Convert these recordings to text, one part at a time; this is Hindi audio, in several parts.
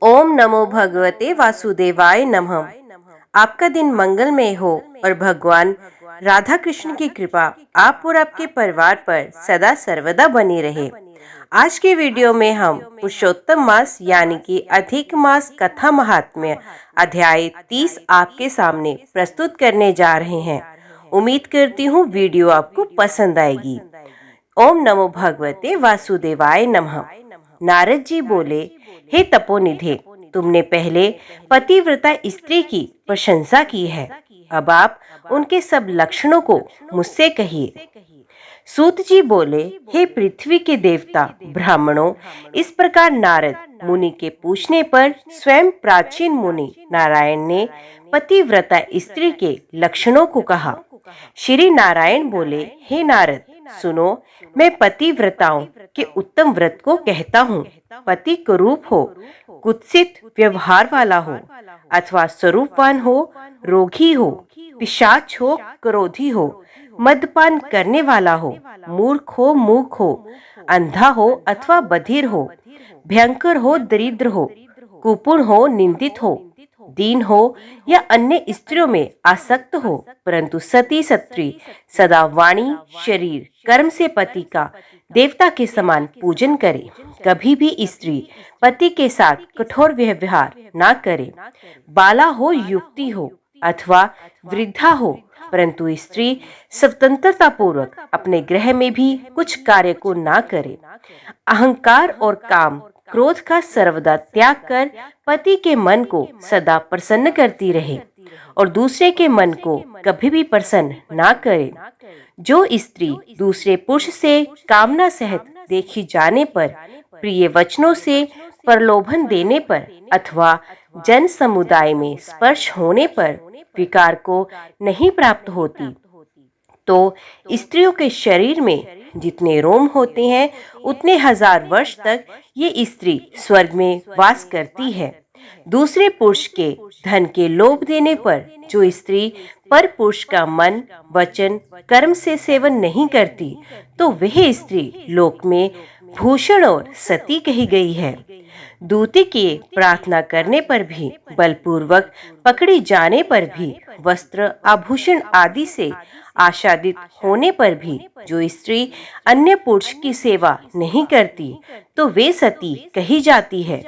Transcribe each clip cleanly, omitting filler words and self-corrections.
ओम नमो भगवते वासुदेवाय नमः। आपका दिन मंगलमय हो और भगवान राधा कृष्ण की कृपा आप और आपके परिवार पर सदा सर्वदा बनी रहे। आज के वीडियो में हम पुरुषोत्तम मास यानी कि अधिक मास कथा महात्म्य अध्याय 30 आपके सामने प्रस्तुत करने जा रहे हैं। उम्मीद करती हूँ वीडियो आपको पसंद आएगी। ओम नमो भगवते वासुदेवाय नमः। नारद जी बोले, हे तपोनिधे, तुमने पहले पतिव्रता स्त्री की प्रशंसा की है, अब आप उनके सब लक्षणों को मुझसे कहिए। सूत जी बोले, हे पृथ्वी के देवता ब्राह्मणों, इस प्रकार नारद मुनि के पूछने पर स्वयं प्राचीन मुनि नारायण ने पतिव्रता स्त्री के लक्षणों को कहा। श्री नारायण बोले, हे नारद, सुनो, मैं पतिव्रताओं के उत्तम व्रत को कहता हूँ। पति कुरूप हो, कुत्सित व्यवहार वाला हो, अथवा स्वरूपवान हो, रोगी हो, पिशाच हो, क्रोधी हो, मद्यपान करने वाला हो, मूर्ख हो, मूक हो, अंधा हो अथवा बधिर हो, भयंकर हो, दरिद्र हो, कुपूर्ण हो, निंदित हो, दीन हो या अन्य स्त्रियों में आसक्त हो, परंतु सती स्त्री सदा वाणी, शरीर, कर्म से पति का देवता के समान पूजन करे। कभी भी स्त्री पति के साथ कठोर व्यवहार ना करे। बाला हो, युवती हो अथवा वृद्धा हो, परंतु स्त्री स्वतंत्रता पूर्वक अपने गृह में भी कुछ कार्य को ना करे। अहंकार और काम क्रोध का सर्वदा त्याग कर पति के मन को सदा प्रसन्न करती रहे और दूसरे के मन को कभी भी प्रसन्न ना करे। जो स्त्री दूसरे पुरुष से कामना सहित देखी जाने पर, प्रिय वचनों से प्रलोभन देने पर अथवा जन समुदाय में स्पर्श होने पर विकार को नहीं प्राप्त होती, तो स्त्रियों के शरीर में जितने रोम होते हैं उतने हजार वर्ष तक ये स्त्री स्वर्ग में वास करती है। दूसरे पुरुष के धन के लोभ देने पर जो स्त्री पर पुरुष का मन, वचन, कर्म से सेवन नहीं करती, तो वह स्त्री लोक में भूषण और सती कही गई है। दूती की प्रार्थना करने पर भी, बलपूर्वक पकड़ी जाने पर भी, वस्त्र आभूषण आदि से आच्छादित होने पर भी जो स्त्री अन्य पुरुष की सेवा नहीं करती, तो वे सती कही जाती है।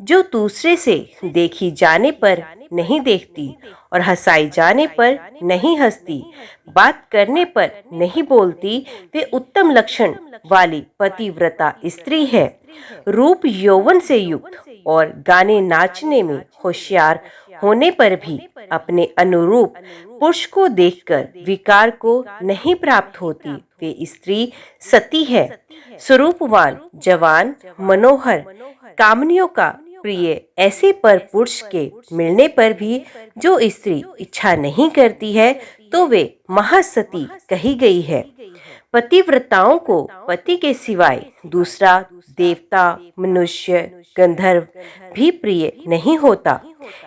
जो दूसरे से देखी जाने पर नहीं देखती और हंसाई जाने पर नहीं हंसती, बात करने पर नहीं बोलती, वे उत्तम लक्षण वाली पतिव्रता स्त्री है। रूप यौवन से युक्त और गाने नाचने में होशियार होने पर भी अपने अनुरूप पुरुष को देखकर विकार को नहीं प्राप्त होती, वे स्त्री सती है। स्वरूपवान, जवान, मनोहर, कामनियों का प्रिय ऐसे पर पुरुष के मिलने पर भी जो स्त्री इच्छा नहीं करती है, तो वे महासती कही गई है। पतिव्रताओं को पति के सिवाय दूसरा देवता, मनुष्य, गंधर्व भी प्रिय नहीं होता।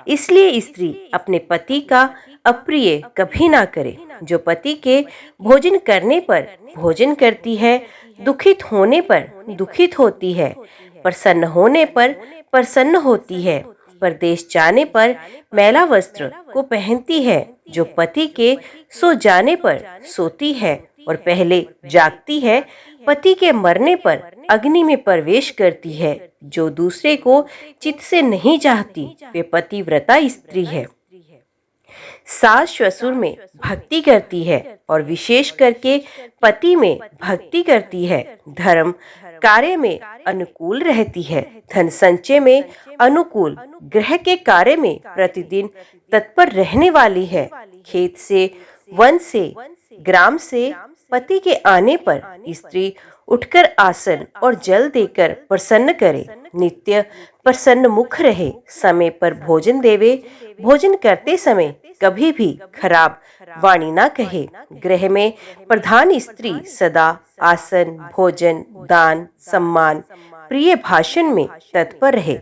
इसलिए स्त्री अपने पति का अप्रिय कभी ना करे। जो पति के भोजन करने पर भोजन करती है, दुखित होने पर दुखित होती है, प्रसन्न होने पर प्रसन्न होती है, परदेश जाने पर मैला वस्त्र को पहनती है, जो पति के सो जाने पर सोती है और पहले जागती है, पति के मरने पर अग्नि में प्रवेश करती है, जो दूसरे को चित्त से नहीं चाहती, वे पतिव्रता स्त्री है। सास ससुर में भक्ति करती है और विशेष करके पति में भक्ति करती है। धर्म कार्य में अनुकूल रहती है, धन संचय में अनुकूल, गृह के कार्य में प्रतिदिन तत्पर रहने वाली है। खेत से, वन से, ग्राम से पति के आने पर स्त्री उठकर आसन और जल देकर प्रसन्न करे, नित्य प्रसन्न मुख रहे, समय पर भोजन देवे, भोजन करते समय कभी भी खराब वाणी ना कहे। गृह में प्रधान स्त्री सदा आसन, भोजन, दान, सम्मान, प्रिय भाषण में तत्पर रहे।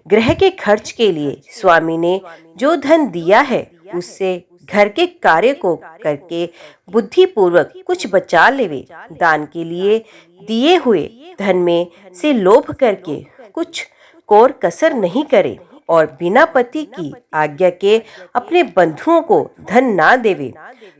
गृह के खर्च के लिए स्वामी ने जो धन दिया है, उससे घर के कार्य को करके बुद्धि पूर्वक कुछ बचा लेवे। दान के लिए दिए हुए धन में से लोभ करके कुछ कोर कसर नहीं करे और बिना पति की आज्ञा के अपने बंधुओं को धन ना देवे।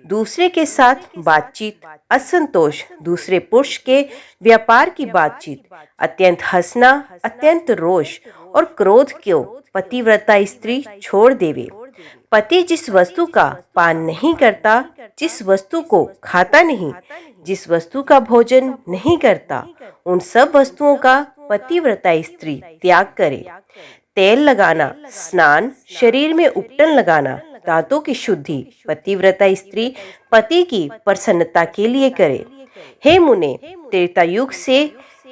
दूसरे के साथ बातचीत, असंतोष, दूसरे पुरुष के व्यापार की बातचीत, अत्यंत हंसना, अत्यंत रोष और क्रोध को पतिव्रता स्त्री छोड़ देवे। पति जिस वस्तु का पान नहीं करता, जिस वस्तु को खाता नहीं, जिस वस्तु का भोजन नहीं करता, उन सब वस्तुओं का पतिव्रता स्त्री त्याग करे। तेल लगाना, स्नान, शरीर में उपटन लगाना, दांतों की शुद्धि पतिव्रता स्त्री पति की प्रसन्नता के लिए करे। हे मुने, त्रेता युग से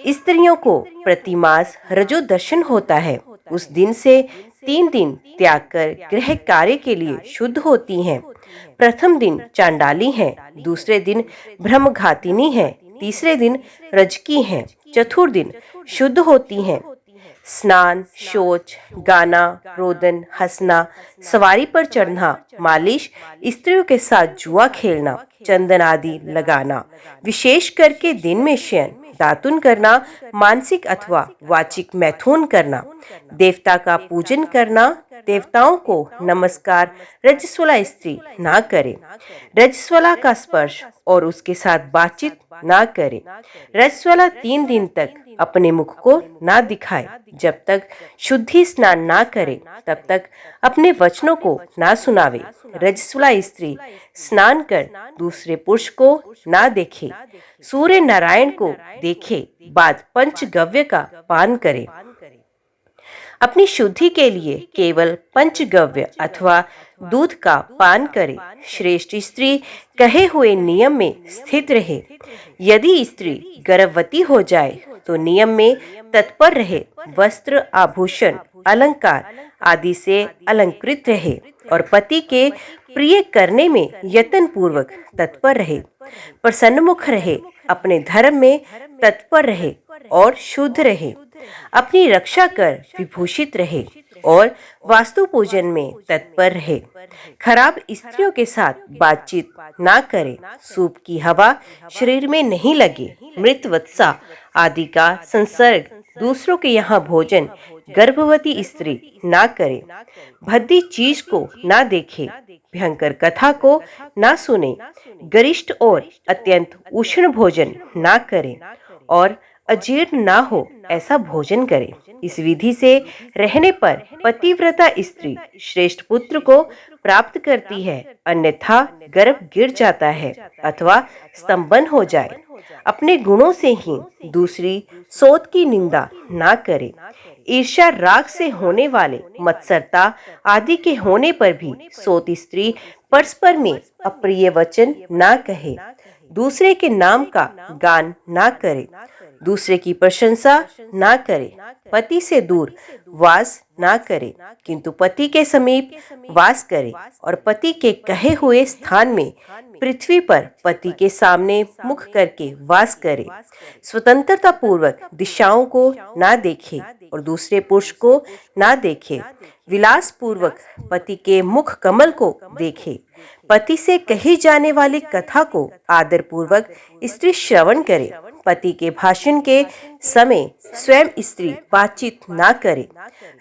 स्त्रियों को प्रतिमास रजो दर्शन होता है। उस दिन से 3 दिन त्याग कर गृह कार्य के लिए शुद्ध होती हैं। प्रथम दिन चांडाली हैं, दूसरे दिन ब्रह्मघातिनी हैं, तीसरे दिन रजकी हैं, चतुर्थ दिन शुद्ध होती हैं। स्नान, शौच, गाना, रोदन, हंसना, सवारी पर चढ़ना, मालिश, स्त्रियों के साथ जुआ खेलना, चंदन आदि लगाना, विशेष करके दिन में शयन, दातुन करना, मानसिक अथवा वाचिक मैथुन करना, देवता का पूजन करना, देवताओं को नमस्कार रजस्वला स्त्री ना करे। रजस्वला का स्पर्श और उसके साथ बातचीत ना करे। रजस्वला 3 दिन तक अपने मुख को ना दिखाए। जब तक शुद्धि स्नान ना करे तब तक अपने वचनों को ना सुनावे। रजस्वला स्त्री स्नान कर दूसरे पुरुष को ना देखे, सूर्य नारायण को देखे बाद पंचगव्य का पान करे। अपनी शुद्धि के लिए केवल पंचगव्य अथवा दूध का पान करे। श्रेष्ठ स्त्री कहे हुए नियम में स्थित रहे। यदि स्त्री गर्भवती हो जाए तो नियम में तत्पर रहे, वस्त्र, आभूषण, अलंकार आदि से अलंकृत रहे और पति के प्रिय करने में यत्न पूर्वक तत्पर रहे, प्रसन्नमुख रहे, अपने धर्म में तत्पर रहे और शुद्ध रहे, अपनी रक्षा कर विभूषित रहे और वास्तु पूजन में तत्पर रहे। खराब स्त्रियों के साथ बातचीत ना करे, सूप की हवा शरीर में नहीं लगे, मृत वत्सा आदि का संसर्ग, दूसरों के यहाँ भोजन गर्भवती स्त्री ना करे, भद्दी चीज को ना देखे, भयंकर कथा को ना सुने, गरिष्ठ और अत्यंत उष्ण भोजन ना करे और अजीर्ण ना हो ऐसा भोजन करे। इस विधि से रहने पर पतिव्रता स्त्री श्रेष्ठ पुत्र को प्राप्त करती है, अन्यथा गर्भ गिर जाता है अथवा स्तंभन हो जाए। अपने गुणों से ही दूसरी सोत की निंदा ना करे। ईर्ष्या, राग से होने वाले मत्सरता आदि के होने पर भी सोत स्त्री परस्पर में अप्रिय वचन ना कहे, दूसरे के नाम का गान ना करे, दूसरे की प्रशंसा ना करे, पति से दूर वास ना करे किंतु पति के समीप वास करे और पति के कहे हुए स्थान में पृथ्वी पर पति के सामने मुख करके वास करे। स्वतंत्रता पूर्वक दिशाओं को ना देखे और दूसरे पुरुष को ना देखे। विलास पूर्वक पति के मुख कमल को देखे। पति से कही जाने वाली कथा को आदर पूर्वक स्त्री श्रवण करे। पति के भाषण के समय स्वयं स्त्री बातचीत ना करे।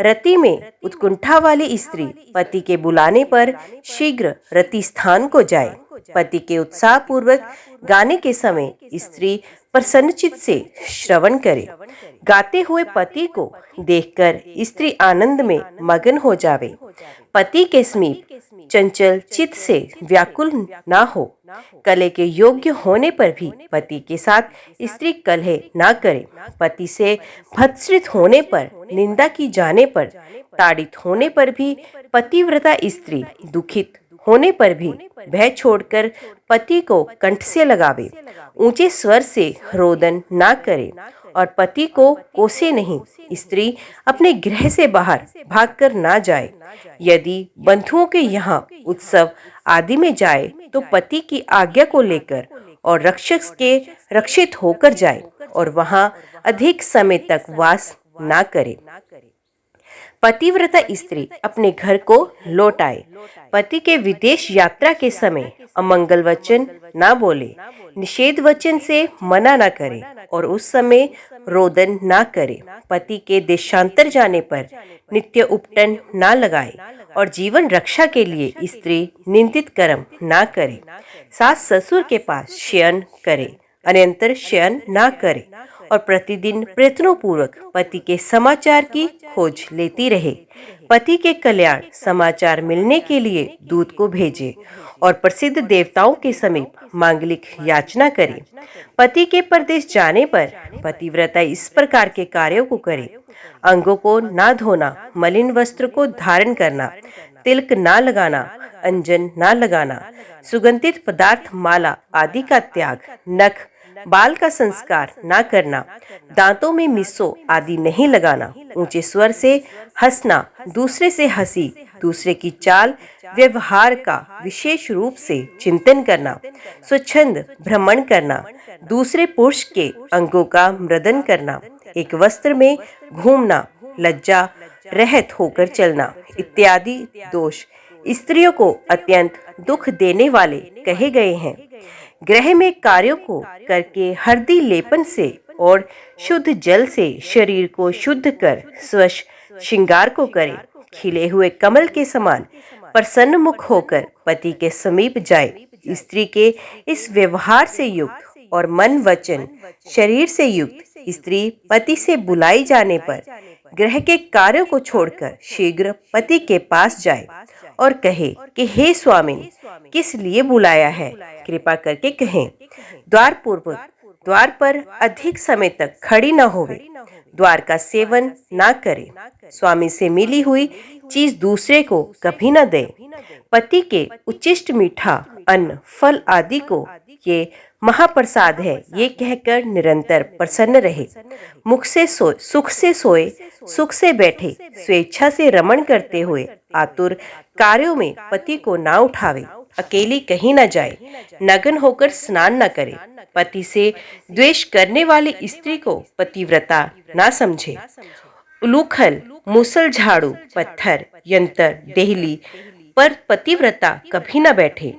रति में उत्कुंठा वाली स्त्री पति के बुलाने पर शीघ्र रति स्थान को जाए। पति के उत्साह पूर्वक गाने के समय स्त्री प्रसन्नचित्त से श्रवण करे। गाते हुए पति को देखकर स्त्री आनंद में मगन हो जावे। पति के समीप चंचल चित्त से व्याकुल ना हो। कलह के योग्य होने पर भी पति के साथ स्त्री कलह ना करे। पति से भत्सृत होने पर, निंदा की जाने पर, ताड़ित होने पर भी पतिव्रता स्त्री दुखित होने पर भी भय छोड़कर पति को कंठ से लगावे। ऊंचे स्वर से रोदन ना करे और पति को कोसे नहीं। स्त्री अपने गृह से बाहर भागकर ना जाए। यदि बंधुओं के यहाँ उत्सव आदि में जाए तो पति की आज्ञा को लेकर और रक्षक के रक्षित होकर जाए और वहाँ अधिक समय तक वास ना करे। पतिव्रता स्त्री अपने घर को लौट आए। पति के विदेश यात्रा के समय अमंगल वचन ना बोले, निषेध वचन से मना ना करे और उस समय रोदन ना करे। पति के देशांतर जाने पर नित्य उपटन ना लगाए और जीवन रक्षा के लिए स्त्री निंदित कर्म ना करे। सास ससुर के पास शयन करे, अनंतर शयन ना करे और प्रतिदिन प्रयत्नों पूर्वक पति के समाचार की खोज लेती रहे। पति के कल्याण समाचार मिलने के लिए दूत को भेजे और प्रसिद्ध देवताओं के समीप मांगलिक याचना करे। पति के परदेश जाने पर पतिव्रता इस प्रकार के कार्यों को करे: अंगों को ना धोना, मलिन वस्त्र को धारण करना, तिलक ना लगाना, अंजन ना लगाना, सुगंधित पदार्थ माला आदि का त्याग, नख बाल का संस्कार ना करना, दांतों में मिसो आदि नहीं लगाना, ऊंचे स्वर से हंसना, दूसरे से हंसी, दूसरे की चाल व्यवहार का विशेष रूप से चिंतन करना, स्वच्छंद भ्रमण करना, दूसरे पुरुष के अंगों का मृदन करना, एक वस्त्र में घूमना, लज्जा रहित होकर चलना इत्यादि दोष स्त्रियों को अत्यंत दुख देने वाले कहे गए हैं। गृह में कार्यों को करके हल्दी लेपन से और शुद्ध जल से शरीर को शुद्ध कर स्वच्छ श्रृंगार को करे। खिले हुए कमल के समान प्रसन्न मुख होकर पति के समीप जाए। स्त्री के इस व्यवहार से युक्त और मन वचन शरीर से युक्त स्त्री पति से बुलाई जाने पर गृह के कार्यों को छोड़कर शीघ्र पति के पास जाए और कहे कि हे स्वामी, किस लिए बुलाया है, कृपा करके कहें। द्वार पूर्वक द्वार पर अधिक समय तक खड़ी न होवे, द्वार का सेवन ना करे, स्वामी से मिली हुई चीज दूसरे को कभी न दे, पति के उच्चिष्ट मीठा अन्न फल आदि को ये महाप्रसाद है ये कहकर निरंतर प्रसन्न रहे। मुख से सोए सुख से सोए, सुख से बैठे, स्वेच्छा से रमण करते हुए आतुर कार्यों में पति को ना उठावे, अकेली कहीं न जाए, नग्न होकर स्नान न करे। पति से द्वेष करने वाली स्त्री को पतिव्रता ना समझे। उलूखल, मूसल, झाड़ू, पत्थर, यंत्र, देहली पर पतिव्रता कभी न बैठे।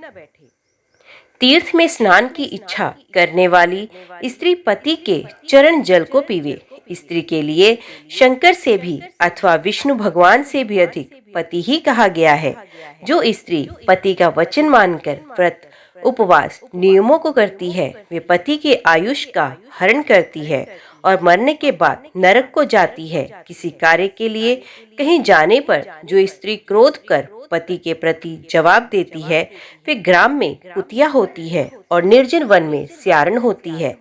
तीर्थ में स्नान की इच्छा करने वाली स्त्री पति के चरण जल को पीवे। स्त्री के लिए शंकर से भी अथवा विष्णु भगवान से भी अधिक पति ही कहा गया है। जो स्त्री पति का वचन मानकर व्रत उपवास नियमों को करती है, वे पति के आयुष का हरण करती है और मरने के बाद नरक को जाती है। किसी कार्य के लिए कहीं जाने पर जो स्त्री क्रोध कर पति के प्रति जवाब देती है, वे ग्राम में कुतिया होती है और निर्जन वन में स्यारण होती है।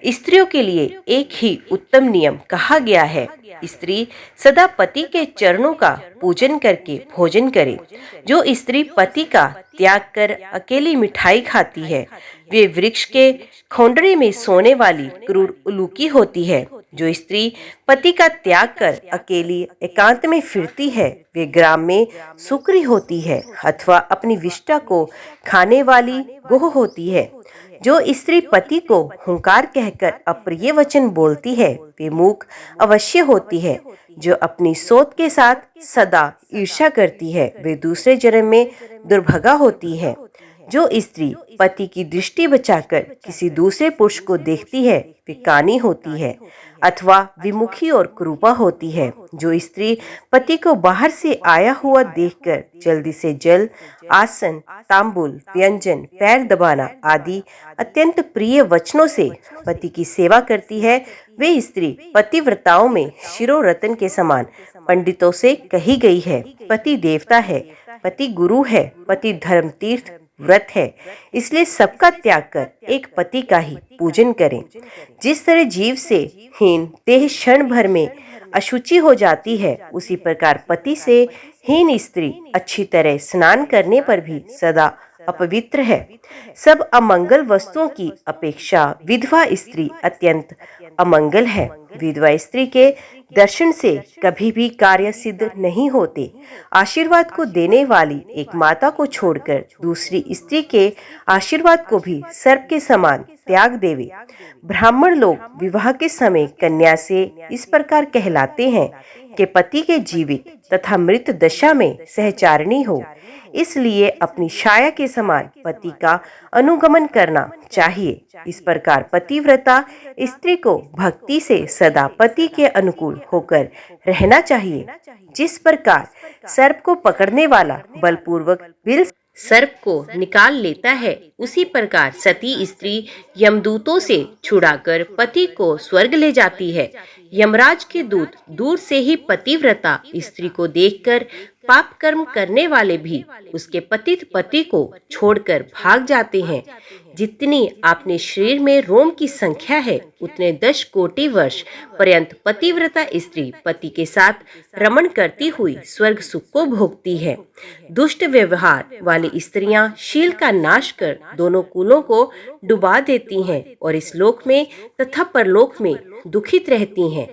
स्त्रियों के लिए एक ही उत्तम नियम कहा गया है, स्त्री सदा पति के चरणों का पूजन करके भोजन करे। जो स्त्री पति का त्याग कर अकेली मिठाई खाती है, वे वृक्ष के खोंडरे में सोने वाली क्रूर उलूकी होती है। जो स्त्री पति का त्याग कर अकेली एकांत में फिरती है, वे ग्राम में सुकरी होती है अथवा अपनी विष्टा को खाने वाली गोह होती है। जो स्त्री पति को हुंकार कहकर अप्रिय वचन बोलती है, वे मूक अवश्य होती है। जो अपनी सोत के साथ सदा ईर्ष्या करती है, वे दूसरे जन्म में दुर्भगा होती है। जो स्त्री पति की दृष्टि बचाकर किसी दूसरे पुरुष को देखती है, वे कानी होती है अथवा विमुखी और कुरूपा होती है। जो स्त्री पति को बाहर से आया हुआ देखकर जल्दी से जल, आसन, तांबुल, व्यंजन, पैर दबाना आदि अत्यंत प्रिय वचनों से पति की सेवा करती है, वे स्त्री पतिव्रताओं में शिरोरत्न के समान पंडितों से कही गई है। पति देवता है, पति गुरु है, पति धर्म तीर्थ व्रत है, इसलिए सबका त्याग कर एक पति का ही पूजन करें। जिस तरह जीव से हीन देह क्षण भर में अशुचि हो जाती है, उसी प्रकार पति से हीन स्त्री अच्छी तरह स्नान करने पर भी सदा अपवित्र है। सब अमंगल वस्तुओं की अपेक्षा विधवा स्त्री अत्यंत अमंगल है। विधवा स्त्री के दर्शन से कभी भी कार्य सिद्ध नहीं होते। आशीर्वाद को देने वाली एक माता को छोड़कर दूसरी स्त्री के आशीर्वाद को भी सर्प के समान त्याग देवे। ब्राह्मण लोग विवाह के समय कन्या से इस प्रकार कहलाते हैं, कि पति के जीवित तथा मृत दशा में सहचारिणी हो, इसलिए अपनी छाया के समान पति का अनुगमन करना चाहिए। इस प्रकार पतिव्रता स्त्री को भक्ति से सदा पति के अनुकूल होकर रहना चाहिए। जिस प्रकार सर्प को पकड़ने वाला बलपूर्वक बिल सर्प को निकाल लेता है, उसी प्रकार सती स्त्री यमदूतों से छुड़ाकर पति को स्वर्ग ले जाती है। यमराज के दूत दूर से ही पतिव्रता स्त्री को देखकर पाप कर्म करने वाले भी उसके पतित पति को छोड़कर भाग जाते हैं। जितनी आपने शरीर में रोम की संख्या है, उतने 10 कोटि वर्ष पर्यंत पतिव्रता स्त्री पति के साथ रमण करती हुई स्वर्ग सुख को भोगती है। दुष्ट व्यवहार वाली स्त्रियां शील का नाश कर दोनों कुलों को डुबा देती हैं और इस लोक में तथा परलोक में दुखित रहती हैं।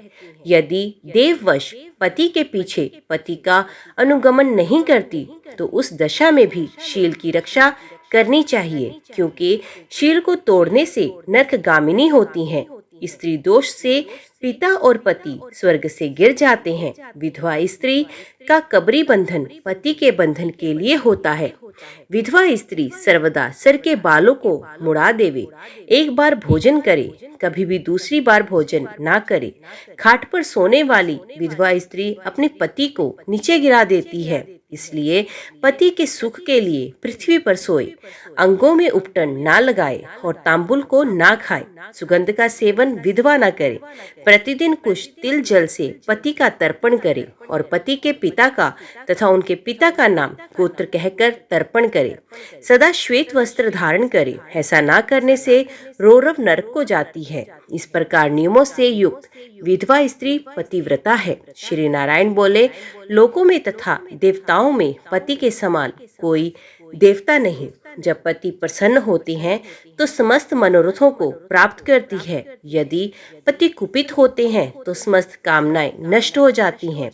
यदि देववश पति के पीछे पति का अनुगमन नहीं करती, तो उस दशा में भी शील की रक्षा करनी चाहिए, क्योंकि शील को तोड़ने से नरकगामिनी होती हैं। स्त्री दोष से पिता और पति स्वर्ग से गिर जाते हैं। विधवा स्त्री का कब्री बंधन पति के बंधन के लिए होता है। विधवा स्त्री सर्वदा सर के बालों को मुड़ा देवे, एक बार भोजन करे, कभी भी दूसरी बार भोजन ना करे। खाट पर सोने वाली विधवा स्त्री अपने पति को नीचे गिरा देती है, इसलिए पति के सुख के लिए पृथ्वी पर सोए, अंगों में उपटन ना लगाए और तांबुल को ना खाए, सुगंध का सेवन विधवा ना करे, प्रतिदिन कुछ तिल जल से पति का तर्पण करे और पति के पिता का तथा उनके पिता का नाम गोत्र कहकर तर्पण करे, सदा श्वेत वस्त्र धारण करे। ऐसा ना करने से रौरव नरक को जाती है। इस प्रकार नियमों से युक्त विधवा स्त्री पतिव्रता है। श्री नारायण बोले, लोकों में तथा देवताओं में पति के समान कोई देवता नहीं। जब पति प्रसन्न होते हैं तो समस्त मनोरथों को प्राप्त करती है। यदि पति कुपित होते हैं तो समस्त कामनाएं नष्ट हो जाती हैं।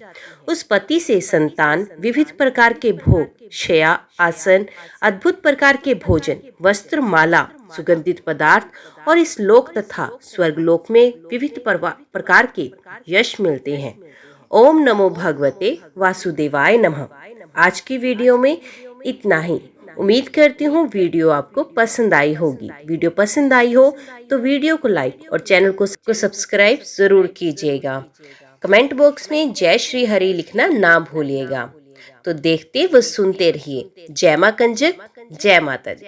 उस पति से संतान, विविध प्रकार के भोग, शया, आसन, अद्भुत प्रकार के भोजन, वस्त्र, माला, सुगंधित पदार्थ और इस लोक तथा स्वर्गलोक में विविध प्रकार के यश मिलते हैं। ओम नमो भगवते वासुदेवाय नमः। आज की वीडियो में इतना ही। उम्मीद करती हूँ वीडियो आपको पसंद आई होगी। वीडियो पसंद आई हो तो वीडियो को लाइक और चैनल को सब्सक्राइब जरूर कीजिएगा। कमेंट बॉक्स में जय श्री हरि लिखना ना भूलिएगा। तो देखते व सुनते रहिए। जय मां कंजक, जय माता दी।